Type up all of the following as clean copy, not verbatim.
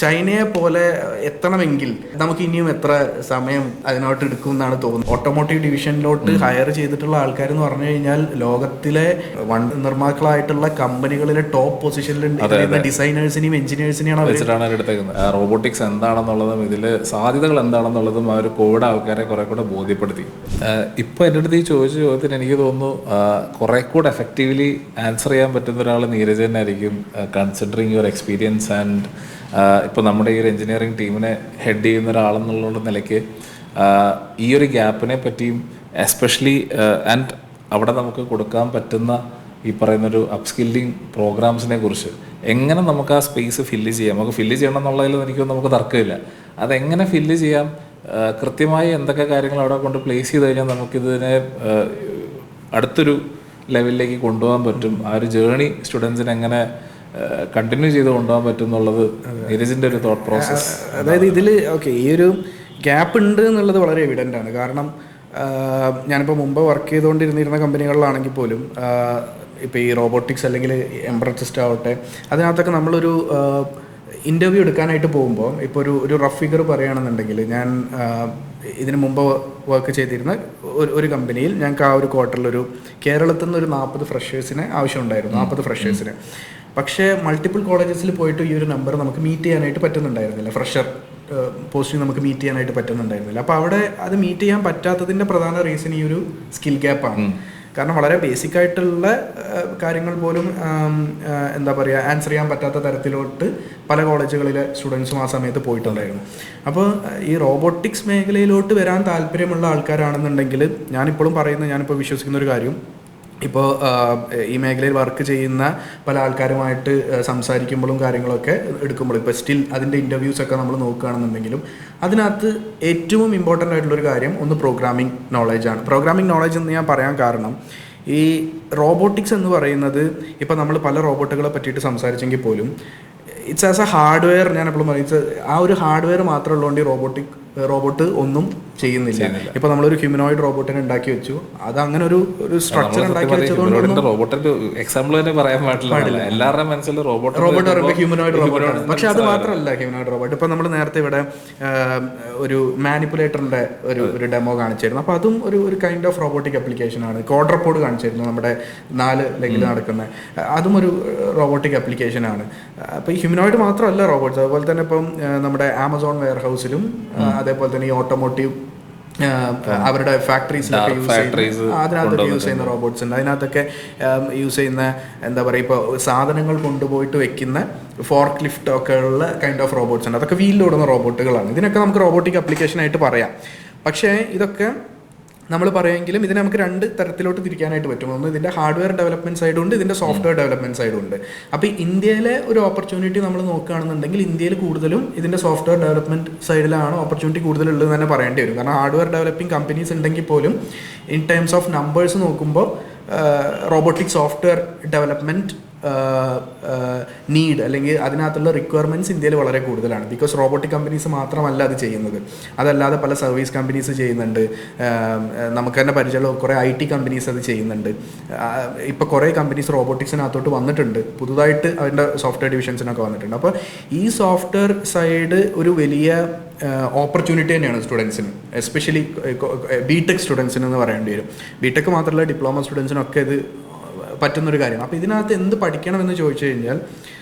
ചൈനയെ പോലെ എത്തണമെങ്കിൽ നമുക്ക് ഇനിയും എത്ര സമയം അതിനോട്ട് എടുക്കും എന്നാണ് തോന്നുന്നത്. ഓട്ടോമോട്ടീവ് ഡിവിഷനിലോട്ട് ഹയർ ചെയ്തിട്ടുള്ള ആൾക്കാർ എന്ന് പറഞ്ഞു കഴിഞ്ഞാൽ ലോകത്തിലെ നിർമ്മാതാക്കളായിട്ടുള്ള കമ്പനികളിലെ ടോപ്പ് പൊസിഷനിൽ ഡിസൈനേഴ്സിനെയും എഞ്ചിനീയേഴ്സിനെയാണ് എടുത്തേക്കുന്നത്. റോബോട്ടിക്സ് എന്താണെന്നുള്ളതും ഇതില് സാധ്യതകൾ എന്താണെന്നുള്ളതും ആ ഒരു കോവിഡ് ആൾക്കാരെ കുറെ കൂടെ ബോധ്യപ്പെടുത്തി. ഇപ്പൊ എൻ്റെ അടുത്ത് ഈ ചോദിച്ച ചോദ്യത്തിന് എനിക്ക് തോന്നുന്നു കുറെ കൂടെ എഫക്റ്റീവ്ലി ആൻസർ ചെയ്യാൻ പറ്റുന്ന ഒരാൾ നീരജ് തന്നെ ആയിരിക്കും, കൺസിഡറിങ് യുവർ എക്സ്പീരിയൻസ് ആൻഡ് ഇപ്പോൾ നമ്മുടെ ഈ ഒരു എഞ്ചിനീയറിംഗ് ടീമിനെ ഹെഡ് ചെയ്യുന്ന ഒരാളെന്നുള്ള നിലയ്ക്ക് ഈ ഒരു ഗ്യാപ്പിനെ പറ്റിയും എസ്പെഷ്യലി ആൻഡ് അവിടെ നമുക്ക് കൊടുക്കാൻ പറ്റുന്ന ഈ പറയുന്നൊരു അപ്സ്കില്ലിങ് പ്രോഗ്രാംസിനെ കുറിച്ച് എങ്ങനെ നമുക്ക് ആ സ്പേസ് ഫില്ല് ചെയ്യാം, നമുക്ക് ഫില്ല് ചെയ്യണം എന്നുള്ളതിൽ എനിക്കൊന്നും നമുക്ക് തർക്കമില്ല. അതെങ്ങനെ ഫില്ല് ചെയ്യാം, കൃത്യമായി എന്തൊക്കെ കാര്യങ്ങൾ അവിടെ കൊണ്ട് പ്ലേസ് ചെയ്ത് കഴിഞ്ഞാൽ നമുക്കിതിനെ അടുത്തൊരു ലെവലിലേക്ക് കൊണ്ടുപോകാൻ പറ്റും, ആ ഒരു ജേർണി സ്റ്റുഡൻസിന് എങ്ങനെ കണ്ടിന്യൂ ചെയ്ത് കൊണ്ടുപോകാൻ പറ്റും എന്നുള്ളത് നീരജിൻ്റെ ഒരു തോട്ട് പ്രോസസ്. അതായത് ഇതിൽ ഓക്കെ ഈ ഒരു ഗ്യാപ്പ് ഉണ്ട് എന്നുള്ളത് വളരെ എവിഡൻ്റ് ആണ്. കാരണം ഞാനിപ്പോൾ മുമ്പ് വർക്ക് ചെയ്തുകൊണ്ടിരുന്നിരുന്ന കമ്പനികളിലാണെങ്കിൽ പോലും ഇപ്പോൾ ഈ റോബോട്ടിക്സ് അല്ലെങ്കിൽ എംബ്രസിസ്റ്റ് ആവട്ടെ, അതിനകത്തൊക്കെ നമ്മളൊരു ഇൻ്റർവ്യൂ എടുക്കാനായിട്ട് പോകുമ്പോൾ ഇപ്പോൾ ഒരു റഫ് ഫിഗർ പറയുകയാണെന്നുണ്ടെങ്കിൽ, ഞാൻ ഇതിന് മുമ്പ് വർക്ക് ചെയ്തിരുന്ന ഒരു കമ്പനിയിൽ ഞങ്ങൾക്ക് ആ ഒരു ക്വാർട്ടറിലൊരു കേരളത്തിൽ നിന്ന് ഒരു 40 ഫ്രഷേഴ്സിനെ ആവശ്യമുണ്ടായിരുന്നു, 40 ഫ്രഷേഴ്സിനെ. പക്ഷേ മൾട്ടിപ്പിൾ കോളേജസിൽ പോയിട്ട് ഈ ഒരു നമ്പർ നമുക്ക് മീറ്റ് ചെയ്യാനായിട്ട് പറ്റുന്നുണ്ടായിരുന്നില്ല, ഫ്രഷർ പോസ്റ്റിംഗ് നമുക്ക് മീറ്റ് ചെയ്യാനായിട്ട് പറ്റുന്നുണ്ടായിരുന്നില്ല. അപ്പോൾ അവിടെ അത് മീറ്റ് ചെയ്യാൻ പറ്റാത്തതിൻ്റെ പ്രധാന റീസൺ ഈ ഒരു സ്കിൽ ഗ്യാപ്പാണ്. കാരണം വളരെ ബേസിക് ആയിട്ടുള്ള കാര്യങ്ങൾ പോലും എന്താ പറയുക ആൻസർ ചെയ്യാൻ പറ്റാത്ത തരത്തിലോട്ട് പല കോളേജുകളിലെ സ്റ്റുഡൻസും ആ സമയത്ത് പോയിട്ടുണ്ടായിരുന്നു. അപ്പോൾ ഈ റോബോട്ടിക്സ് മേഖലയിലോട്ട് വരാൻ താല്പര്യമുള്ള ആൾക്കാരാണെന്നുണ്ടെങ്കിൽ ഞാനിപ്പോഴും ഞാനിപ്പോൾ വിശ്വസിക്കുന്ന ഒരു കാര്യം, ഇപ്പോൾ ഈ മേഖലയിൽ വർക്ക് ചെയ്യുന്ന പല ആൾക്കാരുമായിട്ട് സംസാരിക്കുമ്പോഴും കാര്യങ്ങളൊക്കെ എടുക്കുമ്പോഴും ഇപ്പോൾ സ്റ്റിൽ അതിൻ്റെ ഇൻ്റർവ്യൂസൊക്കെ നമ്മൾ നോക്കുകയാണെന്നുണ്ടെങ്കിലും അതിനകത്ത് ഏറ്റവും ഇമ്പോർട്ടൻ്റ് ആയിട്ടുള്ളൊരു കാര്യം ഒന്ന് പ്രോഗ്രാമിംഗ് നോളേജാണ്. പ്രോഗ്രാമിംഗ് നോളേജ് എന്ന് ഞാൻ പറയാൻ കാരണം, ഈ റോബോട്ടിക്സ് എന്ന് പറയുന്നത് ഇപ്പോൾ നമ്മൾ പല റോബോട്ടുകളെ പറ്റിയിട്ട് സംസാരിച്ചെങ്കിൽ പോലും ഇറ്റ്സ് ആസ് എ ഹാർഡ്വെയർ. ഞാൻ എപ്പോഴും പറയുന്നത് ആ ഒരു ഹാർഡ്വെയർ മാത്രം ഉള്ളതുകൊണ്ട് റോബോട്ട് ഒന്നും ചെയ്യുന്നില്ല. ഇപ്പൊ നമ്മളൊരു ഹ്യൂമനോയിഡ് റോബോട്ടിനെ ഉണ്ടാക്കി വെച്ചു, അത് അങ്ങനെ ഒരു സ്ട്രക്ചർ ഉണ്ടാക്കി വെച്ചതുകൊണ്ട് റോബോട്ടിന്റെ എക്സാമ്പിൾ തന്നെ പറയാൻ പാടില്ല. എല്ലാവരുടെയും മനസ്സിൽ റോബോട്ട് ഹ്യൂമനോയിഡ് റോബോട്ടാണ്. പക്ഷെ അത് മാത്രമല്ല ഹ്യൂമനോയിഡ് റോബോട്ട്. ഇപ്പൊ നമ്മൾ നേരത്തെ ഇവിടെ ഒരു മാനിപ്പുലേറ്ററിന്റെ ഒരു ഡെമോ കാണിച്ചിരുന്നു. അപ്പൊ അതും ഒരു കൈൻഡ് ഓഫ് റോബോട്ടിക് ആപ്ലിക്കേഷൻ ആണ്. ക്വാഡ്രപ്പോഡ് കാണിച്ചിരുന്നു, നമ്മുടെ 4 ലെഗിൽ നടക്കുന്ന, അതും ഒരു റോബോട്ടിക് ആപ്ലിക്കേഷൻ ആണ്. അപ്പൊ ഈ ഹ്യൂമനോയിഡ് മാത്രമല്ല റോബോട്ട്സ്, അതുപോലെ തന്നെ ഇപ്പം നമ്മുടെ ആമസോൺ വെയർ ഹൗസിലും അതേപോലെ തന്നെ ഈ ഓട്ടോമോട്ടീവ് അവരുടെ ഫാക്ടറീസിലൊക്കെ അതിനകത്തൊക്കെ യൂസ് ചെയ്യുന്ന റോബോട്ട്സ് ഉണ്ട്. അതിനകത്തൊക്കെ യൂസ് ചെയ്യുന്ന എന്താ പറയുക, ഇപ്പോൾ സാധനങ്ങൾ കൊണ്ടുപോയിട്ട് വെക്കുന്ന ഫോർക്ക് ലിഫ്റ്റ് ഒക്കെ ഉള്ള കൈൻഡ് ഓഫ് റോബോട്ട്സ് ഉണ്ട്. അതൊക്കെ വീലിലോടുന്ന റോബോട്ടുകളാണ്. ഇതിനൊക്കെ നമുക്ക് റോബോട്ടിക് ആപ്ലിക്കേഷനായിട്ട് പറയാം. പക്ഷേ ഇതൊക്കെ നമ്മൾ പറയുമെങ്കിലും ഇതിനെ നമുക്ക് 2 തരത്തിലോട്ട് തിരിക്കാനായിട്ട് പറ്റും. ഒന്ന് ഇതിൻ്റെ ഹാർഡ്വെയർ ഡെവലപ്മെൻറ്റ് സൈഡും ഉണ്ട്, ഇതിൻ്റെ സോഫ്റ്റ്വെയർ ഡെവലപ്മെൻറ്റ് സൈഡും ഉണ്ട്. അപ്പോൾ ഇന്ത്യയിലെ ഒരു ഓപ്പർച്യൂണിറ്റി നമ്മൾ നോക്കുകയാണെന്നുണ്ടെങ്കിൽ ഇന്ത്യയിൽ കൂടുതലും ഇതിൻ്റെ സോഫ്റ്റ്വെയർ ഡെവലപ്മെൻറ്റ് സൈഡിലാണ് ഓപ്പർച്യൂണിറ്റി കൂടുതലുള്ളത് തന്നെ പറയേണ്ടി വരും. കാരണം ഹാർഡ്വെയർ ഡെവലപ്പിംഗ് കമ്പനീസ് ഉണ്ടെങ്കിൽ പോലും ഇൻ ടേംസ് ഓഫ് നമ്പേഴ്സ് നോക്കുമ്പോൾ റോബോട്ടിക് സോഫ്റ്റ്വെയർ ഡെവലപ്മെൻറ്റ് നീഡ് അല്ലെങ്കിൽ അതിനകത്തുള്ള റിക്വയർമെൻറ്റ്സ് ഇന്ത്യയിൽ വളരെ കൂടുതലാണ്. ബിക്കോസ് റോബോട്ടിക് കമ്പനീസ് മാത്രമല്ല അത് ചെയ്യുന്നത്, അതല്ലാതെ പല സർവീസ് കമ്പനീസ് ചെയ്യുന്നുണ്ട്, നമുക്ക് തന്നെ പരിചയമുള്ള കുറേ IT കമ്പനീസ് അത് ചെയ്യുന്നുണ്ട്. ഇപ്പോൾ കുറേ കമ്പനീസ് റോബോട്ടിക്സിനകത്തോട്ട് വന്നിട്ടുണ്ട്, പുതുതായിട്ട് അതിൻ്റെ സോഫ്റ്റ്വെയർ ഡിവിഷൻസിനൊക്കെ വന്നിട്ടുണ്ട്. അപ്പോൾ ഈ സോഫ്റ്റ്വെയർ സൈഡ് ഒരു വലിയ ഓപ്പർച്യൂണിറ്റി തന്നെയാണ് സ്റ്റുഡൻസിന്, എസ്പെഷ്യലി ബിടെക് സ്റ്റുഡൻസിന് എന്ന് പറയേണ്ടി വരും. ബിടെക് മാത്രമല്ല ഡിപ്ലോമ സ്റ്റുഡൻസിനൊക്കെ ഇത് പറ്റുന്നൊരു കാര്യമാണ്. അപ്പോൾ ഇതിനകത്ത് എന്ത് പഠിക്കണമെന്ന് ചോദിച്ചു കഴിഞ്ഞാൽ,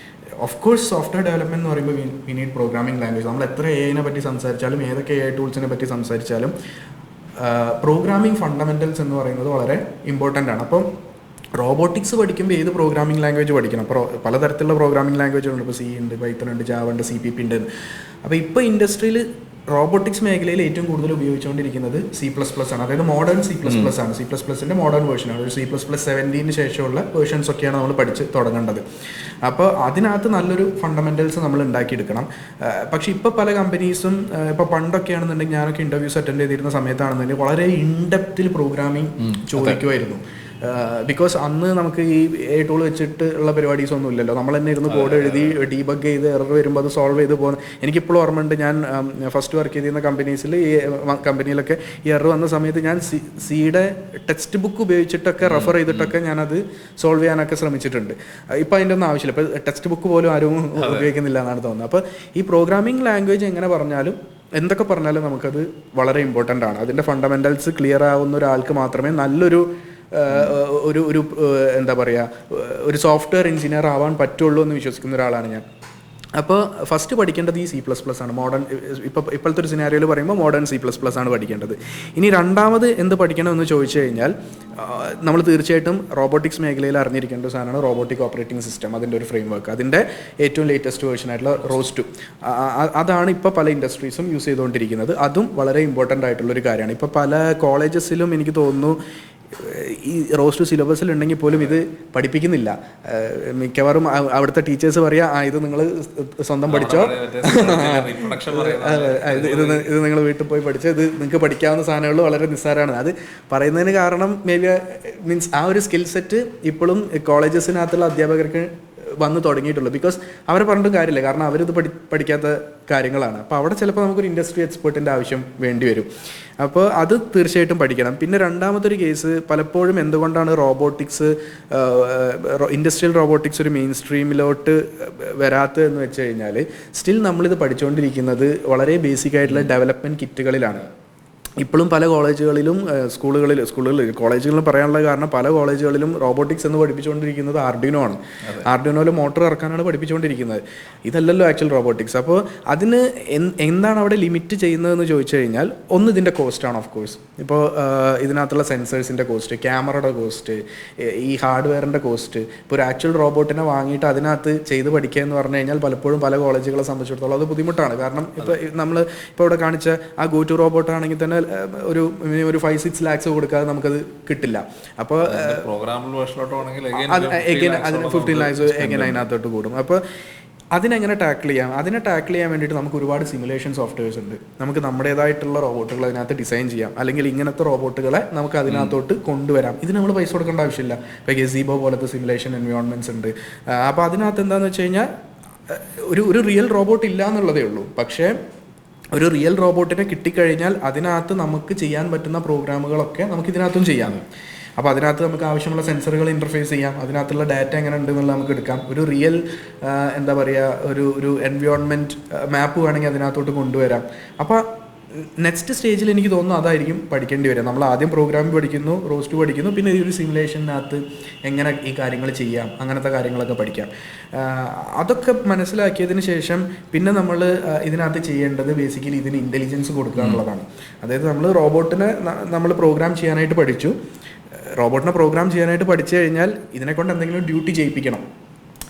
ഓഫ് കോഴ്സ് സോഫ്റ്റ്വെയർ ഡെവലപ്മെൻറ്റ് എന്ന് പറയുമ്പോൾ വി നീഡ് പ്രോഗ്രാമിംഗ് ലാംഗ്വേജ്. നമ്മൾ എത്ര AI പറ്റി സംസാരിച്ചാലും ഏതൊക്കെ AI ടൂൾസിനെ പറ്റി സംസാരിച്ചാലും പ്രോഗ്രാമിംഗ് ഫണ്ടമെൻ്റൽസ് എന്ന് പറയുന്നത് വളരെ ഇമ്പോർട്ടൻ്റ് ആണ്. അപ്പം റോബോട്ടിക്സ് പഠിക്കുമ്പോൾ ഏത് പ്രോഗ്രാമിംഗ് ലാംഗ്വേജ് പഠിക്കണം? അപ്പോൾ പലതരത്തിലുള്ള പ്രോഗ്രാമിംഗ് ലാംഗ്വേജുകളുണ്ട്. ഇപ്പോൾ C ഉണ്ട്, പൈത്തൺ ഉണ്ട്, ജാവ ഉണ്ട്, CPP ഉണ്ട്. അപ്പോൾ ഇപ്പോൾ ഇൻഡസ്ട്രിയിൽ റോബോട്ടിക്സ് മേഖലയിൽ ഏറ്റവും കൂടുതൽ ഉപയോഗിച്ചുകൊണ്ടിരിക്കുന്നത് C++ ആണ്. അതായത് മോഡേൺ C++ ആണ്. C++ൻ്റെ മോഡേൺ വേർഷനാണ്. ഒരു C++17 ശേഷമുള്ള വേർഷൻസ് ഒക്കെയാണ് നമ്മൾ പഠിച്ച് തുടങ്ങേണ്ടത്. അപ്പോൾ അതിനകത്ത് നല്ലൊരു ഫണ്ടമെൻ്റൽസ് നമ്മൾ ഉണ്ടാക്കിയെടുക്കണം. പക്ഷേ ഇപ്പോൾ പല കമ്പനീസും, ഇപ്പോൾ പണ്ടൊക്കെയാണെന്നുണ്ടെങ്കിൽ ഞാനൊക്കെ ഇൻ്റർവ്യൂസ് അറ്റൻഡ് ചെയ്തിരുന്ന സമയത്താണെന്നുണ്ടെങ്കിൽ വളരെ ഇൻഡെപ്തിൽ പ്രോഗ്രാമിംഗ് ചോദിക്കുമായിരുന്നു. ബിക്കോസ് അന്ന് നമുക്ക് ഈ ടൂൾ വെച്ചിട്ട് ഉള്ള പരിപാടീസ് ഒന്നും ഇല്ലല്ലോ. നമ്മൾ തന്നെ ഇരുന്ന് കോഡ് എഴുതി ഡീബഗ് ചെയ്ത് എറർ വരുമ്പോൾ അത് സോൾവ് ചെയ്ത് പോകുന്നത്. എനിക്കിപ്പോഴും ഓർമ്മയുണ്ട്, ഞാൻ ഫസ്റ്റ് വർക്ക് ചെയ്തിരുന്ന കമ്പനീസിൽ ഈ കമ്പനിയിലൊക്കെ ഈ എറർ വന്ന സമയത്ത് ഞാൻ സിയുടെ ടെക്സ്റ്റ് ബുക്ക് ഉപയോഗിച്ചിട്ടൊക്കെ റെഫർ ചെയ്തിട്ടൊക്കെ ഞാനത് സോൾവ് ചെയ്യാനൊക്കെ ശ്രമിച്ചിട്ടുണ്ട്. ഇപ്പോൾ അതിൻ്റെ ഒന്നും ആവശ്യമില്ല. ഇപ്പോൾ ടെക്സ്റ്റ് ബുക്ക് പോലും ആരും ഉപയോഗിക്കുന്നില്ല എന്നാണ് തോന്നുന്നത്. അപ്പോൾ ഈ പ്രോഗ്രാമിംഗ് ലാംഗ്വേജ് എങ്ങനെ പറഞ്ഞാലും എന്തൊക്കെ പറഞ്ഞാലും നമുക്കത് വളരെ ഇമ്പോർട്ടൻ്റ് ആണ്. അതിൻ്റെ ഫണ്ടമെൻ്റൽസ് ക്ലിയർ ആവുന്ന ഒരാൾക്ക് മാത്രമേ നല്ലൊരു ഒരു എന്താ പറയുക ഒരു സോഫ്റ്റ്വെയർ എഞ്ചിനീയർ ആവാൻ പറ്റുള്ളൂ എന്ന് വിശ്വസിക്കുന്ന ഒരാളാണ് ഞാൻ. അപ്പോൾ ഫസ്റ്റ് പഠിക്കേണ്ടത് ഈ C++ ആണ്. ഇപ്പോഴത്തെ ഒരു സിനാരിയോയിൽ പറയുമ്പോൾ മോഡേൺ C++ ആണ് പഠിക്കേണ്ടത്. ഇനി രണ്ടാമത് എന്ത് പഠിക്കണമെന്ന് ചോദിച്ചു കഴിഞ്ഞാൽ നമ്മൾ തീർച്ചയായിട്ടും റോബോട്ടിക്സ് മേഖലയിൽ അറിഞ്ഞിരിക്കേണ്ട ഒരു സാധനമാണ് റോബോട്ടിക് ഓപ്പറേറ്റിംഗ് സിസ്റ്റം. അതിൻ്റെ ഒരു ഫ്രെയിം വർക്ക്, അതിൻ്റെ ഏറ്റവും ലേറ്റസ്റ്റ് വേർഷൻ ആയിട്ടുള്ള ROS 2 അതാണ് ഇപ്പോൾ പല ഇൻഡസ്ട്രീസും യൂസ് ചെയ്തുകൊണ്ടിരിക്കുന്നത്. അതും വളരെ ഇമ്പോർട്ടൻ്റ് ആയിട്ടുള്ളൊരു കാര്യമാണ്. ഇപ്പോൾ പല കോളേജസിലും എനിക്ക് തോന്നുന്നു ഈ ROS 2 സിലബസിൽ ഉണ്ടെങ്കിൽ പോലും ഇത് പഠിപ്പിക്കുന്നില്ല. മിക്കവാറും അവിടുത്തെ ടീച്ചേഴ്സ് പറയുക, ഇത് നിങ്ങൾ സ്വന്തം പഠിച്ചോ, ഇത് നിങ്ങൾ വീട്ടിൽ പോയി പഠിച്ചോ, ഇത് നിങ്ങൾക്ക് പഠിക്കാവുന്ന സാധനങ്ങൾ വളരെ നിസ്സാരമാണ്. അത് പറയുന്നതിന് കാരണം മേ ബി മീൻസ് ആ ഒരു സ്കിൽ സെറ്റ് ഇപ്പോഴും കോളേജസിനകത്തുള്ള അധ്യാപകർക്ക് വന്ന് തുടങ്ങിയിട്ടുള്ളൂ. ബിക്കോസ് അവരെ പറഞ്ഞിട്ടും കാര്യമില്ല, കാരണം അവരിത് പഠിക്കാത്ത കാര്യങ്ങളാണ്. അപ്പോൾ അവിടെ ചിലപ്പോൾ നമുക്കൊരു ഇൻഡസ്ട്രി എക്സ്പേർട്ടിൻ്റെ ആവശ്യം വേണ്ടി വരും. അപ്പോൾ അത് തീർച്ചയായിട്ടും പഠിക്കണം. പിന്നെ രണ്ടാമതൊരു കേസ്, പലപ്പോഴും എന്തുകൊണ്ടാണ് റോബോട്ടിക്സ് ഇൻഡസ്ട്രിയൽ റോബോട്ടിക്സ് ഒരു മെയിൻ സ്ട്രീമിലോട്ട് വരാത്തതെന്ന് വെച്ച് കഴിഞ്ഞാൽ സ്റ്റിൽ നമ്മളിത് പഠിച്ചുകൊണ്ടിരിക്കുന്നത് വളരെ ബേസിക് ആയിട്ടുള്ള ഡെവലപ്മെൻറ്റ് കിറ്റുകളിലാണ്. ഇപ്പോഴും പല കോളേജുകളിലും കോളേജുകളിലും പറയാനുള്ള കാരണം പല കോളേജുകളിലും റോബോട്ടിക്സ് എന്ന് പഠിപ്പിച്ചുകൊണ്ടിരിക്കുന്നത് ആർഡിനോ ആണ്. ആർഡിനോയിൽ മോട്ടോർ ഇറക്കാനാണ് പഠിപ്പിച്ചുകൊണ്ടിരിക്കുന്നത്. ഇതല്ലല്ലോ ആക്ച്വൽ റോബോട്ടിക്സ്. അപ്പോൾ അതിന് എന്താണ് അവിടെ ലിമിറ്റ് ചെയ്യുന്നതെന്ന് ചോദിച്ചു കഴിഞ്ഞാൽ ഒന്ന് ഇതിൻ്റെ കോസ്റ്റാണ്. ഓഫ് കോഴ്സ് ഇപ്പോൾ ഇതിനകത്തുള്ള സെൻസേഴ്സിൻ്റെ കോസ്റ്റ്, ക്യാമറയുടെ കോസ്റ്റ്, ഈ ഹാർഡ്വെയറിൻ്റെ കോസ്റ്റ്. ഇപ്പോൾ ഒരു ആക്ച്വൽ റോബോട്ടിനെ വാങ്ങിയിട്ട് അതിനകത്ത് ചെയ്ത് പഠിക്കുക എന്ന് പറഞ്ഞു കഴിഞ്ഞാൽ പലപ്പോഴും പല കോളേജുകളെ സംബന്ധിച്ചിടത്തോളം അത് ബുദ്ധിമുട്ടാണ്. കാരണം ഇപ്പോൾ ഇവിടെ കാണിച്ച ആ ഗോ ടു റോബോട്ട് ആണെങ്കിൽ തന്നെ ഒരു 5-6 lakhs കൊടുക്കാതെ നമുക്കത് കിട്ടില്ല. അപ്പോൾ അതിന് 15 lakhs എങ്ങനെ അതിനകത്തോട്ട് കൂടും. അപ്പോൾ അതിനെങ്ങനെ ടാക്കിൾ ചെയ്യാം? അതിനെ ടാക്കിൾ ചെയ്യാൻ വേണ്ടിയിട്ട് നമുക്ക് ഒരുപാട് സിമുലേഷൻ സോഫ്റ്റ്വെയർസ് ഉണ്ട്. നമുക്ക് നമ്മുടേതായിട്ടുള്ള റോബോട്ടുകൾ അതിനകത്ത് ഡിസൈൻ ചെയ്യാം. അല്ലെങ്കിൽ ഇങ്ങനത്തെ റോബോട്ടുകളെ നമുക്ക് അതിനകത്തോട്ട് കൊണ്ടുവരാം. ഇതിന് നമ്മൾ പൈസ കൊടുക്കേണ്ട ആവശ്യമില്ല. ഇപ്പോൾ ഗസീബോ പോലത്തെ സിമുലേഷൻ എൻവയോൺമെൻറ്റ്സ് ഉണ്ട്. അപ്പോൾ അതിനകത്ത് എന്താണെന്ന് വെച്ച് കഴിഞ്ഞാൽ ഒരു റിയൽ റോബോട്ട് ഇല്ല എന്നുള്ളതേ ഉള്ളൂ. പക്ഷേ ഒരു റിയൽ റോബോട്ടിനെ കിട്ടിക്കഴിഞ്ഞാൽ അതിനകത്ത് നമുക്ക് ചെയ്യാൻ പറ്റുന്ന പ്രോഗ്രാമുകളൊക്കെ നമുക്ക് ഇതിനകത്തും ചെയ്യാം. അപ്പോൾ അതിനകത്ത് നമുക്ക് ആവശ്യമുള്ള സെൻസറുകൾ ഇൻ്റർഫേസ് ചെയ്യാം. അതിനകത്തുള്ള ഡാറ്റ എങ്ങനെ ഉണ്ടെന്നുള്ള നമുക്ക് എടുക്കാം. ഒരു റിയൽ എന്താ പറയുക ഒരു എൻവയോൺമെൻറ്റ് മാപ്പ് വേണമെങ്കിൽ അതിനകത്തോട്ട് കൊണ്ടുവരാം. അപ്പോൾ നെക്സ്റ്റ് സ്റ്റേജിൽ എനിക്ക് തോന്നുന്നു അതായിരിക്കും പഠിക്കേണ്ടി വരിക. നമ്മൾ ആദ്യം പ്രോഗ്രാമിംഗ് പഠിക്കുന്നു, ROS 2 പഠിക്കുന്നു, പിന്നെ ഈ ഒരു സിമുലേഷനകത്ത് എങ്ങനെ ഈ കാര്യങ്ങൾ ചെയ്യാം, അങ്ങനത്തെ കാര്യങ്ങളൊക്കെ പഠിക്കാം. അതൊക്കെ മനസ്സിലാക്കിയതിന് ശേഷം പിന്നെ നമ്മൾ ഇതിനകത്ത് ചെയ്യേണ്ടത് ബേസിക്കലി ഇതിന് ഇൻ്റലിജൻസ് കൊടുക്കുക എന്നുള്ളതാണ്. അതായത് നമ്മൾ റോബോട്ടിനെ നമ്മൾ പ്രോഗ്രാം ചെയ്യാനായിട്ട് പഠിച്ചു. റോബോട്ടിനെ പ്രോഗ്രാം ചെയ്യാനായിട്ട് പഠിച്ചു കഴിഞ്ഞാൽ ഇതിനെക്കൊണ്ട് എന്തെങ്കിലും ഡ്യൂട്ടി ചെയ്യിപ്പിക്കണം.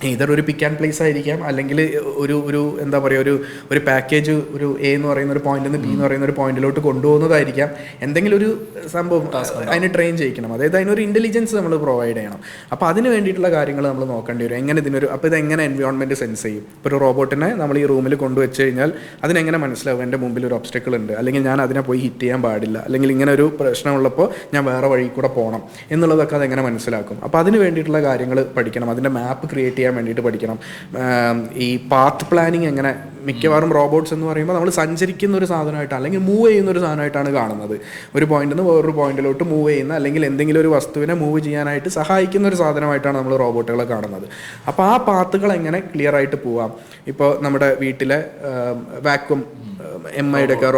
ഇതൊരു പിക്ക് ആൻഡ് പ്ലേസ് ആയിരിക്കാം, അല്ലെങ്കിൽ ഒരു എന്താ പറയുക ഒരു പാക്കേജ് ഒരു A എന്ന് പറയുന്ന ഒരു പോയിന്റിൽ നിന്ന് B എന്ന് പറയുന്ന ഒരു പോയിന്റിലോട്ട് കൊണ്ടുപോകുന്നതായിരിക്കാം. എന്തെങ്കിലും ഒരു സംഭവം അതിന് ട്രെയിൻ ചെയ്യിക്കണം. അതായത് അതിനൊരു ഇൻ്റലിജൻസ് നമ്മൾ പ്രൊവൈഡ് ചെയ്യണം. അപ്പോൾ അതിന് വേണ്ടിയിട്ടുള്ള കാര്യങ്ങൾ നമ്മൾ നോക്കേണ്ടി വരും. എങ്ങനെ അപ്പോൾ ഇതെങ്ങനെ എൻവയോൺമെൻറ്റ് സെൻസ് ചെയ്യും? ഇപ്പോൾ ഒരു റോബോട്ടിനെ നമ്മൾ ഈ റൂമിൽ കൊണ്ടുവച്ച് കഴിഞ്ഞാൽ അതിനെങ്ങനെ മനസ്സിലാവും എൻ്റെ മുമ്പിൽ ഒരു ഒബ്സ്റ്റക്കിൾ ഉണ്ട്, അല്ലെങ്കിൽ ഞാൻ അതിനെ പോയി ഹിറ്റ് ചെയ്യാൻ പാടില്ല, അല്ലെങ്കിൽ ഇങ്ങനെ ഒരു പ്രശ്നമുള്ളപ്പോൾ ഞാൻ വേറെ വഴി കൂടെ പോകണം എന്നുള്ളതൊക്കെ അതെങ്ങനെ മനസ്സിലാക്കും. അപ്പോൾ അതിന് വേണ്ടിയിട്ടുള്ള കാര്യങ്ങൾ പഠിക്കണം. അതിൻ്റെ മാപ്പ് ക്രിയേറ്റ് ചെയ്യാൻ വേണ്ടിയിട്ട് പഠിക്കണം. ഈ പാത്ത് പ്ലാനിങ് എങ്ങനെ, മിക്കവാറും റോബോട്ട്സ് എന്ന് പറയുമ്പോൾ നമ്മൾ സഞ്ചരിക്കുന്ന ഒരു സാധനമായിട്ട് അല്ലെങ്കിൽ മൂവ് ചെയ്യുന്ന ഒരു സാധനമായിട്ടാണ് കാണുന്നത്. ഒരു പോയിന്റിൽ നിന്ന് വേറൊരു പോയിന്റിലോട്ട് മൂവ് ചെയ്യുന്ന, അല്ലെങ്കിൽ എന്തെങ്കിലും ഒരു വസ്തുവിനെ മൂവ് ചെയ്യാനായിട്ട് സഹായിക്കുന്ന ഒരു സാധനമായിട്ടാണ് നമ്മൾ റോബോട്ടുകളെ കാണുന്നത്. അപ്പോൾ ആ പാത്തുകൾ എങ്ങനെ ക്ലിയർ ആയിട്ട് പോവാം? ഇപ്പോൾ നമ്മുടെ വീട്ടിലെ വാക്വം MIയുടെ ഒക്കെ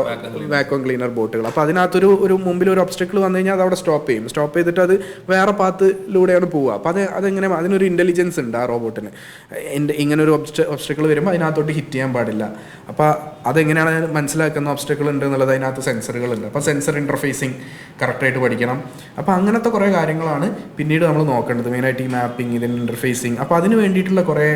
വാക്വം ക്ലീനർ ബോട്ടുകൾ. അപ്പോൾ അതിനകത്തൊരു മുമ്പിൽ ഒരു ഒബ്സ്റ്റക്കിൾ വന്നു കഴിഞ്ഞാൽ അത് അവിടെ സ്റ്റോപ്പ് ചെയ്തിട്ട് അത് വേറെ പാത്തിലൂടെയാണ് പോവുക. അപ്പോൾ അതെങ്ങനെ, അതിനൊരു ഇൻ്റലിജൻസ് ഉണ്ട് ആ റോബോട്ടിന്. ഇങ്ങനെ ഒരു ഒബ്സ്റ്റക്കിൾ വരുമ്പോൾ അതിനകത്തോട്ട് ഹിറ്റ് ചെയ്യാൻ പാടില്ല. അപ്പോൾ അതെങ്ങനെയാണ് മനസ്സിലാക്കുന്ന ഒബ്സ്റ്റക്കിൾ ഉണ്ട് എന്നുള്ളത് അതിനകത്ത് സെൻസറുകളുണ്ട്. അപ്പോൾ സെൻസർ ഇൻ്റർഫേസിങ് കറക്റ്റായിട്ട് പഠിക്കണം. അപ്പോൾ അങ്ങനത്തെ കുറേ കാര്യങ്ങളാണ് പിന്നീട് നമ്മൾ നോക്കേണ്ടത്. മെയിനായിട്ട് ഈ മാപ്പിംഗ്, ഇതിൻ്റെ ഇൻ്റർഫേസിങ്. അപ്പോൾ അതിന് വേണ്ടിയിട്ടുള്ള കുറേ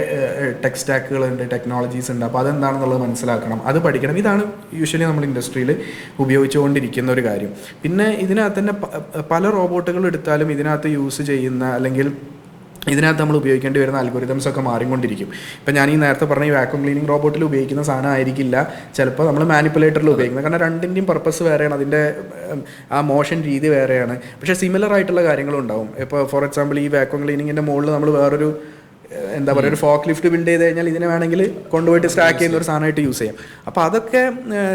ടെക് സ്റ്റാക്കുകളുണ്ട്, ടെക്നോളജീസ് ഉണ്ട്. അപ്പോൾ അതെന്താണെന്നുള്ളത് മനസ്സിലാക്കണം, അത് പഠിക്കണം. ഇതാണ് യൂഷ്വലി നമ്മൾ ഇൻഡസ്ട്രിയിൽ ഉപയോഗിച്ചുകൊണ്ടിരിക്കുന്ന ഒരു കാര്യം. പിന്നെ ഇതിനകത്ത് തന്നെ പല റോബോട്ടുകൾ എടുത്താലും ഇതിനകത്ത് യൂസ് ചെയ്യുന്ന, അല്ലെങ്കിൽ ഇതിനകത്ത് നമ്മൾ ഉപയോഗിക്കേണ്ടി വരുന്ന അൽഗോരിതംസ് ഒക്കെ മാറിക്കൊണ്ടിരിക്കും. ഇപ്പം ഞാൻ ഈ നേരത്തെ പറഞ്ഞ ഈ വാക്യൂം ക്ലീനിങ് റോബോട്ടിൽ ഉപയോഗിക്കുന്ന സാധനം ആയിരിക്കില്ല ചിലപ്പോൾ നമ്മൾ മാനിപ്പുലേറ്ററിൽ ഉപയോഗിക്കുന്നത്. കാരണം രണ്ടിൻ്റെയും പർപ്പസ് വേറെയാണ്, അതിൻ്റെ ആ മോഷൻ രീതി വേറെയാണ്. പക്ഷേ സിമിലർ ആയിട്ടുള്ള കാര്യങ്ങളും ഉണ്ടാവും. ഇപ്പോൾ ഫോർ എക്സാമ്പിൾ ഈ വാക്യൂം ക്ലീനിങ്ങിൻ്റെ മുകളിൽ നമ്മൾ വേറൊരു എന്താ പറയുക ഒരു ഫോക്ക് ലിഫ്റ്റ് ബിൽഡ് ചെയ്ത് കഴിഞ്ഞാൽ ഇതിനെ വേണമെങ്കിൽ കൊണ്ടുപോയിട്ട് സ്റ്റാക്ക് ചെയ്യുന്ന ഒരു സാധനമായിട്ട് യൂസ് ചെയ്യാം. അപ്പോൾ അതൊക്കെ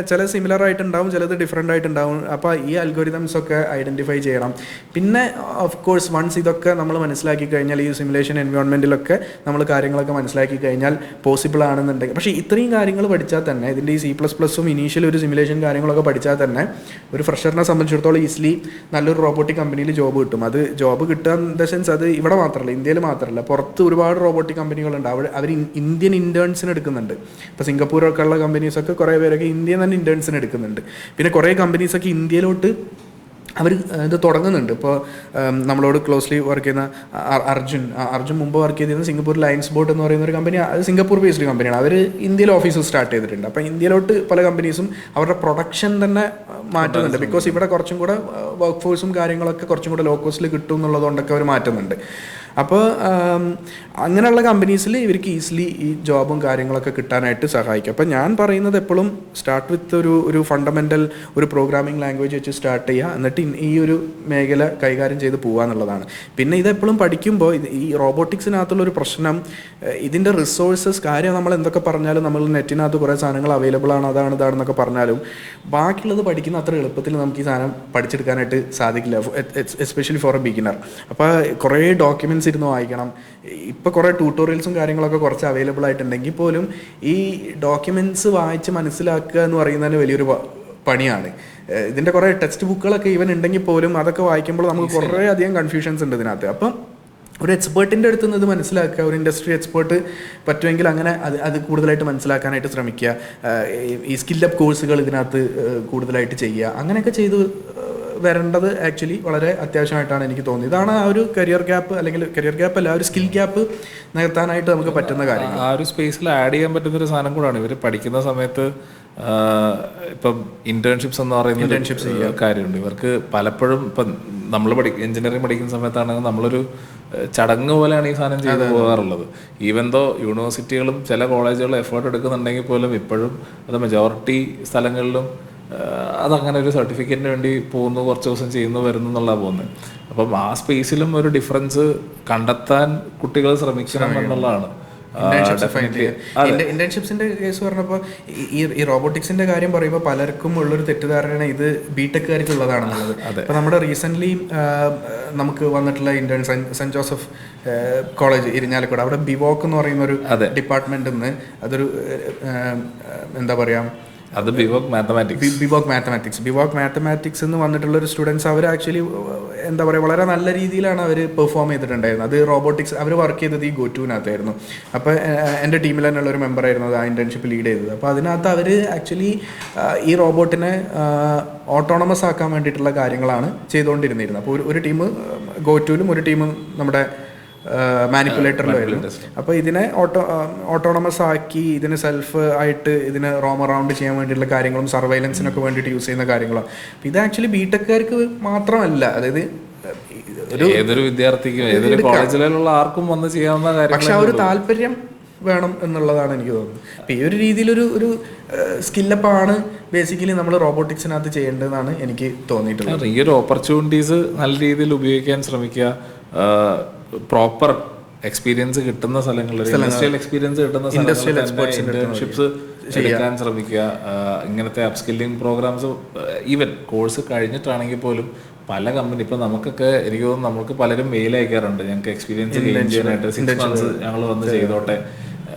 ചില സിമിലർ ആയിട്ടുണ്ടാവും, ചിലത് ഡിഫറെൻ്റ് ആയിട്ടുണ്ടാവും. അപ്പോൾ ഈ അൽഗോരിതംസ് ഒക്കെ ഐഡൻറ്റിഫൈ ചെയ്യണം. പിന്നെ ഓഫ് കോഴ്സ് വൺസ് ഇതൊക്കെ നമ്മൾ മനസ്സിലാക്കി കഴിഞ്ഞാൽ ഈ സിമുലേഷൻ എൻവയോൺമെൻറ്റിലൊക്കെ നമ്മൾ കാര്യങ്ങളൊക്കെ മനസ്സിലാക്കി കഴിഞ്ഞാൽ പോസിബിൾ ആണെന്നുണ്ടെങ്കിൽ, പക്ഷേ ഇത്രയും കാര്യങ്ങൾ പഠിച്ചാൽ തന്നെ ഇതിൻ്റെ ഈ C++ഉം ഇനീഷ്യൽ ഒരു സിമുലേഷൻ കാര്യങ്ങളൊക്കെ പഠിച്ചാൽ തന്നെ ഒരു ഫ്രഷറിനെ സംബന്ധിച്ചിടത്തോളം ഈസിലി നല്ലൊരു റോബോട്ടിക് കമ്പനിയിൽ ജോബ് കിട്ടും. അത് ജോബ് കിട്ടുക ഇൻ ദ സെൻസ് അത് ഇവിടെ മാത്രമല്ല, ഇന്ത്യയിൽ മാത്രമല്ല, പുറത്ത് ഒരുപാട് റോബോട്ടിക് കമ്പനികളുണ്ട്. അവർ ഇന്ത്യൻ ഇൻറ്റേൺസിന് എടുക്കുന്നുണ്ട്. ഇപ്പോൾ സിംഗപ്പൂരൊക്കെ ഉള്ള കമ്പനീസൊക്കെ കുറേ പേരൊക്കെ ഇന്ത്യയിൽ തന്നെ ഇൻറ്റേൺസിന് എടുക്കുന്നുണ്ട്. പിന്നെ കുറേ കമ്പനീസൊക്കെ ഇന്ത്യയിലോട്ട് അവർ ഇത് തുടങ്ങുന്നുണ്ട്. ഇപ്പോൾ നമ്മളോട് ക്ലോസ്ലി വർക്ക് ചെയ്യുന്ന അർജുൻ മുമ്പ് വർക്ക് ചെയ്തിരുന്ന സിംഗപ്പൂർ ലയൻസ് ബോട്ട് എന്ന് പറയുന്ന ഒരു കമ്പനി, അത് സിംഗപ്പൂർ ബേസ്ഡ് കമ്പനിയാണ്. അവർ ഇന്ത്യയിൽ ഓഫീസ് സ്റ്റാർട്ട് ചെയ്തിട്ടുണ്ട്. അപ്പോൾ ഇന്ത്യയിലോട്ട് പല കമ്പനീസും അവരുടെ പ്രൊഡക്ഷൻ തന്നെ മാറ്റുന്നുണ്ട്. ബിക്കോസ് ഇവിടെ കുറച്ചും കൂടെ വർക്ക് ഫോഴ്സും കാര്യങ്ങളൊക്കെ കുറച്ചും കൂടെ ലോ കോസ്റ്റിൽ കിട്ടും എന്നുള്ളതുകൊണ്ടൊക്കെ അവർ മാറ്റുന്നുണ്ട്. അപ്പോൾ അങ്ങനെയുള്ള കമ്പനീസിൽ ഇവർക്ക് ഈസിലി ഈ ജോബും കാര്യങ്ങളൊക്കെ കിട്ടാനായിട്ട് സഹായിക്കും. അപ്പോൾ ഞാൻ പറയുന്നത് എപ്പോഴും സ്റ്റാർട്ട് വിത്ത് ഒരു ഫണ്ടമെൻ്റൽ ഒരു പ്രോഗ്രാമിംഗ് ലാംഗ്വേജ് വെച്ച് സ്റ്റാർട്ട് ചെയ്യുക, എന്നിട്ട് ഈ ഒരു മേഖല കൈകാര്യം ചെയ്ത് പോകുക എന്നുള്ളതാണ്. പിന്നെ ഇതെപ്പോഴും പഠിക്കുമ്പോൾ ഈ റോബോട്ടിക്സിനകത്തുള്ളൊരു പ്രശ്നം, ഇതിൻ്റെ റിസോഴ്സസ് കാര്യം നമ്മൾ എന്തൊക്കെ പറഞ്ഞാലും നമ്മൾ നെറ്റിനകത്ത് കുറേ സാധനങ്ങൾ അവൈലബിൾ ആണ്, അതാണ് ഇതാണെന്നൊക്കെ പറഞ്ഞാലും ബാക്കിയുള്ളത് പഠിക്കുന്ന അത്ര എളുപ്പത്തിൽ നമുക്ക് ഈ സാധനം പഠിച്ചെടുക്കാനായിട്ട് സാധിക്കില്ല, എസ്പെഷ്യലി ഫോർ എ ബിഗിനർ. അപ്പോൾ കുറേ ഡോക്യുമെൻറ്റ്സ് ഇരുന്ന് വായിക്കണം. ഇപ്പോൾ കുറേ ട്യൂട്ടോറിയൽസും കാര്യങ്ങളൊക്കെ കുറച്ച് അവൈലബിൾ ആയിട്ടുണ്ടെങ്കിൽ പോലും ഈ ഡോക്യുമെൻറ്റ്സ് വായിച്ച് മനസ്സിലാക്കുക എന്ന് പറയുന്നതിന് വലിയൊരു പണിയാണ്. ഇതിൻ്റെ കുറേ ടെക്സ്റ്റ് ബുക്കുകളൊക്കെ ഈവൻ ഉണ്ടെങ്കിൽ പോലും അതൊക്കെ വായിക്കുമ്പോൾ നമുക്ക് കുറേ അധികം കൺഫ്യൂഷൻസ് ഉണ്ട് ഇതിനകത്ത്. അപ്പം ഒരു എക്സ്പേർട്ടിൻ്റെ അടുത്ത് നിന്ന് ഇത് മനസ്സിലാക്കുക, ഒരു ഇൻഡസ്ട്രി എക്സ്പേർട്ട് പറ്റുമെങ്കിൽ അങ്ങനെ അത് കൂടുതലായിട്ട് മനസ്സിലാക്കാനായിട്ട് ശ്രമിക്കുക. ഈ സ്കില്ലപ്പ് കോഴ്സുകൾ ഇതിനകത്ത് കൂടുതലായിട്ട് ചെയ്യുക, അങ്ങനെയൊക്കെ ചെയ്ത് വരേണ്ടത് ആക്ച്വലി വളരെ അത്യാവശ്യമായിട്ടാണ് എനിക്ക് തോന്നിയത്. ഇതാണ് ആ ഒരു കരിയർ ഗ്യാപ്പ്, അല്ലെങ്കിൽ കരിയർ ഗ്യാപ്പ് അല്ല, ഒരു സ്കിൽ ഗ്യാപ്പ് നികത്താനായിട്ട് നമുക്ക് പറ്റുന്ന കാര്യം. ആ ഒരു സ്പേസിൽ ആഡ് ചെയ്യാൻ പറ്റുന്നൊരു സാധനം കൂടാണ് ഇവർ പഠിക്കുന്ന സമയത്ത്. ഇപ്പം ഇന്റേൺഷിപ്സ് എന്ന് പറയുന്ന കാര്യമുണ്ട് ഇവർക്ക്. പലപ്പോഴും ഇപ്പം നമ്മൾ എഞ്ചിനീയറിംഗ് പഠിക്കുന്ന സമയത്താണെങ്കിൽ നമ്മളൊരു ചടങ്ങ് പോലെയാണ് ഈ സാധനം ചെയ്ത് പോകാറുള്ളത്. ഈവൻ ദോ യൂണിവേഴ്സിറ്റികളും ചില കോളേജുകളും എഫേർട്ട് എടുക്കുന്നുണ്ടെങ്കിൽ പോലും ഇപ്പോഴും അത് മെജോറിറ്റി സ്ഥലങ്ങളിലും അതങ്ങനെ ഒരു സർട്ടിഫിക്കറ്റിന് വേണ്ടി പോകുന്നു, കുറച്ച് ദിവസം ചെയ്യുന്നു, വരുന്നു എന്നുള്ളതാണ് പോകുന്നത്. അപ്പം ആ സ്പേസിലും ഒരു ഡിഫറൻസ് കണ്ടെത്താൻ കുട്ടികൾ ശ്രമിക്കണം എന്നുള്ളതാണ്. ഇന്റേൺഷിപ്സിന്റെ കേസ് പറഞ്ഞപ്പോൾ ഈ റോബോട്ടിക്സിന്റെ കാര്യം പറയുമ്പോൾ പലർക്കും ഉള്ളൊരു തെറ്റിദ്ധാരണ ഇത് ബിടെക്കുകാർക്കുള്ളതാണെന്നുള്ളത്. അപ്പോൾ നമ്മുടെ റീസെൻ്റ്ലി നമുക്ക് വന്നിട്ടുള്ള intern Saint Joseph college Irinjalakuda, അവിടെ ബിവോക്ക് എന്ന് പറയുന്ന ഒരു ഡിപ്പാർട്ട്മെന്റിൽ നിന്ന് അതൊരു എന്താ പറയുക, അത് ബിവോക്ക് മാത്തമാറ്റിക്സ് എന്ന് വന്നിട്ടുള്ളൊരു സ്റ്റുഡൻസ് അവർ ആക്ച്വലി എന്താ പറയുക വളരെ നല്ല രീതിയിലാണ് അവർ പെർഫോം ചെയ്തിട്ടുണ്ടായിരുന്നത്. അത് റോബോട്ടിക്സ് അവർ വർക്ക് ചെയ്തത് ഈ ഗോറ്റുവിനകത്തായിരുന്നു. അപ്പോൾ എൻ്റെ ടീമിൽ തന്നെയുള്ള ഒരു മെമ്പറായിരുന്നു ആ ഇൻറ്റേൺഷിപ്പ് ലീഡ് ചെയ്തത്. അപ്പോൾ അതിനകത്ത് അവർ ആക്ച്വലി ഈ റോബോട്ടിനെ ഓട്ടോണമസ് ആക്കാൻ വേണ്ടിയിട്ടുള്ള കാര്യങ്ങളാണ് ചെയ്തുകൊണ്ടിരുന്നിരുന്നത്. അപ്പോൾ ഒരു ടീം ഗോറ്റുവിലും ഒരു ടീം നമ്മുടെ മാനിപ്പുലേറ്ററിലായിരുന്നു. അപ്പോൾ ഇതിനെ ഓട്ടോണമസ് ആക്കി ഇതിന് സെൽഫ് ആയിട്ട് ഇതിന് റോം അറൗണ്ട് ചെയ്യാൻ വേണ്ടിയിട്ടുള്ള കാര്യങ്ങളും സർവൈലൻസിനൊക്കെ വേണ്ടിയിട്ട് യൂസ് ചെയ്യുന്ന കാര്യങ്ങളും. ഇത് ആക്ച്വലി ബിടെക്കുകാർക്ക് മാത്രമല്ല, അതായത് ഏതൊരു വിദ്യാർത്ഥിക്കും ഏതൊരു കോളേജിലുള്ള ആർക്കും വന്ന് ചെയ്യാവുന്ന കാര്യം. പക്ഷെ ആ ഒരു താല്പര്യം വേണം എന്നുള്ളതാണ് എനിക്ക് തോന്നുന്നത്. അപ്പം ഈ ഒരു രീതിയിലൊരു സ്കില്ലപ്പാണ് ബേസിക്കലി നമ്മൾ റോബോട്ടിക്സിനകത്ത് ചെയ്യേണ്ടതെന്നാണ് എനിക്ക് തോന്നിയിട്ടുള്ളത്. ഈ ഒരു ഓപ്പർച്യൂണിറ്റീസ് നല്ല രീതിയിൽ ഉപയോഗിക്കാൻ ശ്രമിക്കുക. പ്രോപ്പർ എക്സ്പീരിയൻസ് കിട്ടുന്ന സ്ഥലങ്ങളിൽ, ഇൻഡസ്ട്രിയൽ എക്സ്പീരിയൻസ് കിട്ടുന്ന ഇന്റേൺഷിപ്സ് എടുക്കാൻ ശ്രമിക്കുക. ഇങ്ങനത്തെ അപ്സ്കില്ലിംഗ് പ്രോഗ്രാംസ് ഈവൻ കോഴ്സ് കഴിഞ്ഞിട്ടാണെങ്കിൽ പോലും പല കമ്പനി ഇപ്പം നമുക്കൊക്കെ എനിക്ക് തോന്നുന്നു നമുക്ക് പലരും മെയിൽ അയക്കാറുണ്ട്, ഞങ്ങൾക്ക് എക്സ്പീരിയൻസ് ഗെയിൻ ചെയ്യാനായിട്ട് 6 months ഞങ്ങൾ വന്ന് ചെയ്തോട്ടെ.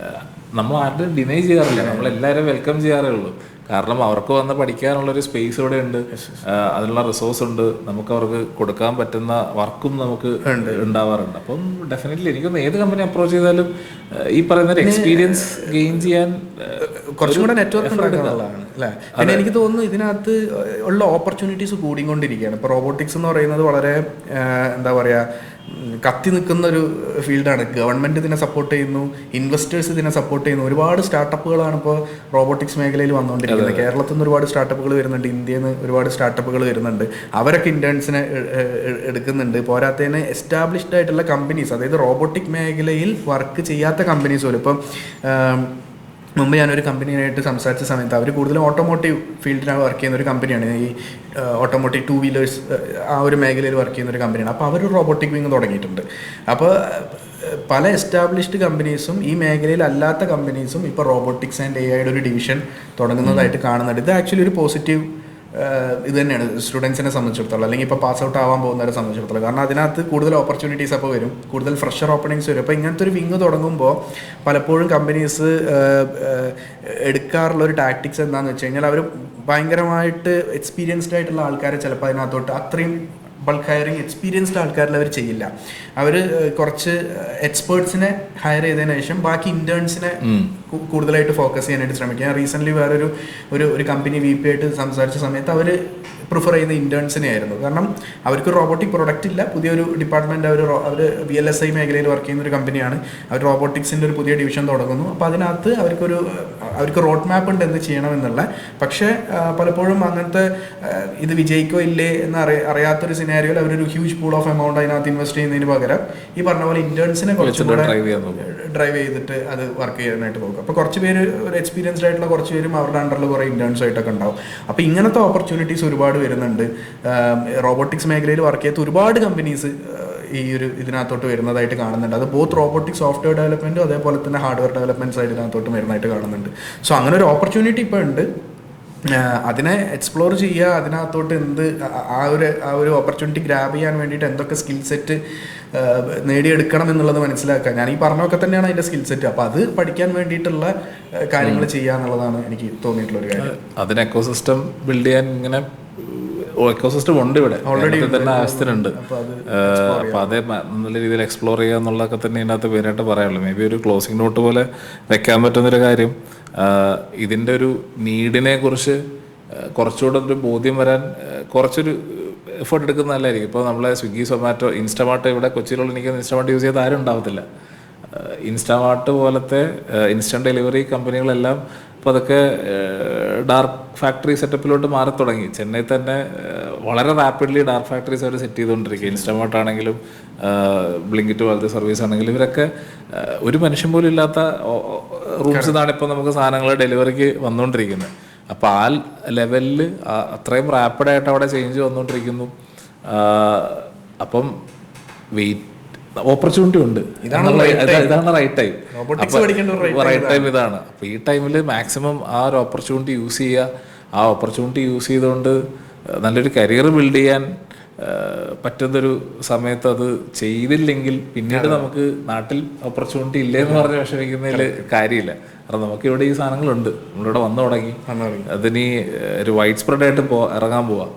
നമ്മൾ ആരും ഡിനൈ ചെയ്യാറില്ല, നമ്മളെല്ലാവരും വെൽക്കം ചെയ്യാറേ ഉള്ളൂ. കാരണം അവർക്ക് വന്ന് പഠിക്കാനുള്ളൊരു സ്പേസ് ഇവിടെ ഉണ്ട്, അതിനുള്ള റിസോഴ്സ് ഉണ്ട്, നമുക്ക് അവർക്ക് കൊടുക്കാൻ പറ്റുന്ന വർക്കും നമുക്ക് ഉണ്ടാവാറുണ്ട്. അപ്പം ഡെഫിനറ്റ്ലി എനിക്കൊന്ന് ഏത് കമ്പനി അപ്രോച്ച് ചെയ്താലും ഈ പറയുന്ന എക്സ്പീരിയൻസ് ഗെയിൻ ചെയ്യാൻ കുറച്ചും കൂടെ നെറ്റ്വർക്ക് ഉണ്ടാക്കാനുള്ളതാണ് അല്ലേ. പിന്നെ എനിക്ക് തോന്നുന്നു ഇതിനകത്ത് ഉള്ള ഓപ്പർച്യൂണിറ്റീസ് കൂടിക്കൊണ്ടിരിക്കുകയാണ്. ഇപ്പോൾ റോബോട്ടിക്സ് എന്ന് പറയുന്നത് വളരെ എന്താ പറയുക കത്തി നിൽക്കുന്ന ഒരു ഫീൽഡാണ്. ഗവൺമെൻറ് ഇതിനെ സപ്പോർട്ട് ചെയ്യുന്നു, ഇൻവെസ്റ്റേഴ്സ് ഇതിനെ സപ്പോർട്ട് ചെയ്യുന്നു. ഒരുപാട് സ്റ്റാർട്ടപ്പുകളാണ് ഇപ്പോൾ റോബോട്ടിക്സ് മേഖലയിൽ വന്നുകൊണ്ടിരിക്കുന്നത്. ചെയ്യുന്നത്. കേരളത്തിൽ നിന്ന് ഒരുപാട് സ്റ്റാർട്ടപ്പുകൾ വരുന്നുണ്ട്, ഇന്ത്യയിൽ നിന്ന് ഒരുപാട് സ്റ്റാർട്ടപ്പുകൾ വരുന്നുണ്ട്. അവരൊക്കെ ഇൻറ്റേൺസിനെ എടുക്കുന്നുണ്ട്. പോരാത്തതിന് എസ്റ്റാബ്ലിഷ്ഡ് ആയിട്ടുള്ള കമ്പനീസ്, അതായത് റോബോട്ടിക് മേഖലയിൽ വർക്ക് ചെയ്യാത്ത കമ്പനീസ് പോലും. ഇപ്പം മുമ്പ് ഞാനൊരു കമ്പനിയായിട്ട് സംസാരിച്ച സമയത്ത് അവർ കൂടുതലും ഓട്ടോമോട്ടീവ് ഫീൽഡിലാണ് വർക്ക് ചെയ്യുന്ന ഒരു കമ്പനിയാണ്. ഈ ഓട്ടോമോട്ടീവ് 2 വീലേഴ്സ് ആ ഒരു മേഖലയിൽ വർക്ക് ചെയ്യുന്ന ഒരു കമ്പനിയാണ്. അപ്പോൾ അവർ റോബോട്ടിക് വിങ് തുടങ്ങിയിട്ടുണ്ട്. അപ്പോൾ പല എസ്റ്റാബ്ലിഷ്ഡ് കമ്പനീസും ഈ മേഖലയിൽ അല്ലാത്ത കമ്പനീസും ഇപ്പോൾ റോബോട്ടിക്സ് ആൻഡ് AI ഒരു ഡിവിഷൻ തുടങ്ങുന്നതായിട്ട് കാണുന്നുണ്ട്. ഇത് ആക്ച്വലി ഒരു പോസിറ്റീവ് ഇത് തന്നെയാണ് സ്റ്റുഡൻസിനെ സംബന്ധിച്ചിടത്തോളം, അല്ലെങ്കിൽ ഇപ്പോൾ പാസ് ഔട്ട് ആവാൻ പോകുന്നവരെ സംബന്ധിച്ചിടത്തോളം. കാരണം അതിനകത്ത് കൂടുതൽ ഓപ്പർച്യൂണിറ്റീസ് അപ്പോൾ വരും, കൂടുതൽ ഫ്രഷർ ഓപ്പണിങ്സ് വരും. അപ്പോൾ ഇങ്ങനത്തെ ഒരു വിങ് തുടങ്ങുമ്പോൾ പലപ്പോഴും കമ്പനീസ് എടുക്കാറുള്ള ഒരു ടാക്ടിക്സ് എന്താണെന്ന് വെച്ച് കഴിഞ്ഞാൽ അവർ ഭയങ്കരമായിട്ട് എക്സ്പീരിയൻസ്ഡ് ആയിട്ടുള്ള ആൾക്കാരെ ചിലപ്പോൾ അതിനകത്തോട്ട് അത്രയും ബൾക്ക് ഹയറിങ് എക്സ്പീരിയൻസ്ഡ് ആൾക്കാരിൽ അവർ ചെയ്യില്ല. അവർ കുറച്ച് എക്സ്പേർട്സിനെ ഹയർ ചെയ്തതിനു ശേഷം ബാക്കി ഇൻറ്റേൺസിനെ കൂടുതലായിട്ട് ഫോക്കസ് ചെയ്യാനായിട്ട് ശ്രമിക്കുക. ഞാൻ റീസെൻ്റ്ലി വേറൊരു ഒരു കമ്പനി VP ആയിട്ട് സംസാരിച്ച സമയത്ത് അവർ പ്രിഫർ ചെയ്യുന്ന ഇൻറ്റേൺസിനെ ആയിരുന്നു. കാരണം അവർക്ക് റോബോട്ടിക് പ്രൊഡക്റ്റ് ഇല്ല, പുതിയൊരു ഡിപ്പാർട്ട്മെൻറ്റ് അവർ VLSI മേഖലയിൽ വർക്ക് ചെയ്യുന്ന ഒരു കമ്പനിയാണ്. അവർ റോബോട്ടിക്സിൻ്റെ ഒരു പുതിയ ഡിവിഷൻ തുടങ്ങുന്നു. അപ്പോൾ അതിനകത്ത് അവർക്ക് റോഡ് മാപ്പ് ഉണ്ട് എന്ത് ചെയ്യണമെന്നുള്ള. പക്ഷേ പലപ്പോഴും അങ്ങനത്തെ ഇത് വിജയിക്കോ ഇല്ലേ എന്ന് അറിയാത്തൊരു സിനാരിയോയിൽ അവരൊരു ഹ്യൂജ് പൂൾ ഓഫ് എമൗണ്ട് അതിനകത്ത് ഇൻവെസ്റ്റ് ചെയ്യുന്നതിന് പകരം ഈ പറഞ്ഞ പോലെ ഇൻറ്റേൺസിനെ കുറച്ചുകൂടെ ഡ്രൈവ് ചെയ്തിട്ട് അത് വർക്ക് ചെയ്യാനായിട്ട് നോക്കും. അപ്പോൾ കുറച്ച് പേര് ഒരു എക്സ്പീരിയൻസ്ഡ് ആയിട്ടുള്ള കുറച്ച് പേരും അവരുടെ അണ്ടറിൽ കുറേ ഇൻറ്റേൺസ് ആയിട്ടൊക്കെ ഉണ്ടാവും. അപ്പോൾ ഇങ്ങനത്തെ ഓപ്പർച്യൂണിറ്റീസ് ഒരുപാട് വരുന്നുണ്ട്. റോബോട്ടിക്സ് മേഖലയിൽ വർക്ക് ചെയ്യാത്ത ഒരുപാട് കമ്പനീസ് ഈ ഒരു ഇതിനകത്തോട്ട് വരുന്നതായിട്ട് കാണുന്നുണ്ട്. അത് ബോത്ത് റോബോട്ടിക് സോഫ്റ്റ്വെയർ ഡെവലപ്മെൻറ്റും അതേപോലെ തന്നെ ഹാർഡ്വെയർ ഡെവലപ്മെൻറ്റ് സൈഡ് ഇതിനകത്തോട്ട് വരുന്നതായിട്ട് കാണുന്നുണ്ട്. സോ അങ്ങനെ ഒരു ഓപ്പർച്യൂണിറ്റി ഇപ്പോൾ ഉണ്ട്. അതിനെ എക്സ്പ്ലോർ ചെയ്യുക, അതിനകത്തോട്ട് ആ ഒരു ഓപ്പർച്യൂണിറ്റി ഗ്രാബ് ചെയ്യാൻ വേണ്ടിയിട്ട് എന്തൊക്കെ സ്കിൽ സെറ്റ് നേടിയെടുക്കണം എന്നുള്ളത് മനസ്സിലാക്കുക. ഞാൻ ഈ പറഞ്ഞൊക്കെ തന്നെയാണ് അതിൻ്റെ സ്കിൽ സെറ്റ്. അപ്പോൾ അത് പഠിക്കാൻ വേണ്ടിയിട്ടുള്ള കാര്യങ്ങൾ ചെയ്യുക എന്നുള്ളതാണ് എനിക്ക് തോന്നിയിട്ടുള്ള ഒരു കാര്യം. അതിന് എക്കോസിസ്റ്റം ബിൽഡ് ചെയ്യാൻ ഇങ്ങനെ എക്കോസിസ്റ്റം ഉണ്ട് ഇവിടെ ഓൾറെഡി തന്നെ ആവശ്യത്തിനുണ്ട്. അപ്പോൾ അതേ നല്ല രീതിയിൽ എക്സ്പ്ലോർ ചെയ്യുക എന്നുള്ളതൊക്കെ തന്നെ ഇതിനകത്ത് മെയിനായിട്ട് പറയാനുള്ളൂ. മേ ബി ഒരു ക്ലോസിംഗ് നോട്ട് പോലെ വെക്കാൻ പറ്റുന്നൊരു കാര്യം, ഇതിൻ്റെ ഒരു നീഡിനെ കുറിച്ച് കുറച്ചുകൂടെ ഒരു ബോധ്യം വരാൻ കുറച്ചൊരു എഫേർട്ട് എടുക്കുന്നത് നല്ലതായിരിക്കും. ഇപ്പോൾ നമ്മളെ സ്വിഗ്ഗി, സൊമാറ്റോ, ഇൻസ്റ്റാമാർട്ട്, ഇവിടെ കൊച്ചിയിലുള്ള എനിക്ക് ഇൻസ്റ്റാമാർട്ട് യൂസ് ചെയ്ത് ആരും ഉണ്ടാവത്തില്ല. ഇൻസ്റ്റാമാർട്ട് പോലത്തെ ഇൻസ്റ്റൻറ്റ് ഡെലിവറി കമ്പനികളെല്ലാം അപ്പോൾ അതൊക്കെ ഡാർക്ക് ഫാക്ടറി സെറ്റപ്പിലോട്ട് മാറി തുടങ്ങി. ചെന്നൈ തന്നെ വളരെ റാപ്പിഡ്ലി ഡാർക്ക് ഫാക്ടറീസ് അവർ സെറ്റ് ചെയ്തുകൊണ്ടിരിക്കുക. ഇൻസ്റ്റാമാർട്ട് ആണെങ്കിലും ബ്ലിങ്കിറ്റ് പോലത്തെ സർവീസ് ആണെങ്കിലും ഇവരൊക്കെ ഒരു മനുഷ്യൻ പോലും ഇല്ലാത്ത റൂംസ് നിന്നാണ് ഇപ്പോൾ നമുക്ക് സാധനങ്ങൾ ഡെലിവറിക്ക് വന്നുകൊണ്ടിരിക്കുന്നത്. അപ്പോൾ ആ ലെവലിൽ അത്രയും റാപ്പിഡായിട്ട് അവിടെ ചേഞ്ച് വന്നുകൊണ്ടിരിക്കുന്നു. അപ്പം ഓപ്പർച്യൂണിറ്റി ഉണ്ട്. ഇതാണ് റൈറ്റ് ടൈം. റൈറ്റ് ടൈം ഇതാണ്. അപ്പോൾ ഈ ടൈമിൽ മാക്സിമം ആ ഒരു ഓപ്പർച്യൂണിറ്റി യൂസ് ചെയ്യുക. ആ ഓപ്പർച്യൂണിറ്റി യൂസ് ചെയ്തുകൊണ്ട് നല്ലൊരു കരിയർ ബിൽഡ് ചെയ്യാൻ പറ്റുന്നൊരു സമയത്ത് അത് ചെയ്തില്ലെങ്കിൽ പിന്നീട് നമുക്ക് നാട്ടിൽ ഓപ്പർച്യൂണിറ്റി ഇല്ലെന്ന് പറഞ്ഞ് വിഷമിക്കുന്നതിൽ കാര്യമില്ല. കാരണം നമുക്ക് ഇവിടെ ഈ സാധനങ്ങളുണ്ട്, നമ്മളിവിടെ വന്നു തുടങ്ങി, അതിനി ഒരു വൈഡ് സ്പ്രെഡ് ആയിട്ട് ഇറങ്ങാൻ പോവാം.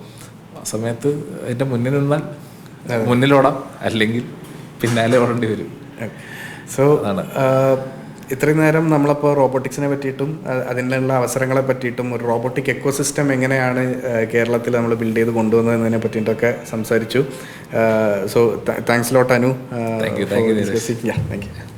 ആ സമയത്ത് അതിൻ്റെ മുന്നിൽ നിന്നാൽ മുന്നിലോടാം, അല്ലെങ്കിൽ പിന്നാലെ ഓടേണ്ടി വരും. സോ ഇത്രയും നേരം നമ്മളപ്പോൾ റോബോട്ടിക്സിനെ പറ്റിയിട്ടും അതിനുള്ള അവസരങ്ങളെ പറ്റിയിട്ടും ഒരു റോബോട്ടിക് എക്കോസിസ്റ്റം എങ്ങനെയാണ് കേരളത്തിൽ നമ്മൾ ബിൽഡ് ചെയ്ത് കൊണ്ടുവന്നതിനെ പറ്റിയിട്ടൊക്കെ സംസാരിച്ചു. So thanks lot Anu. Thank you.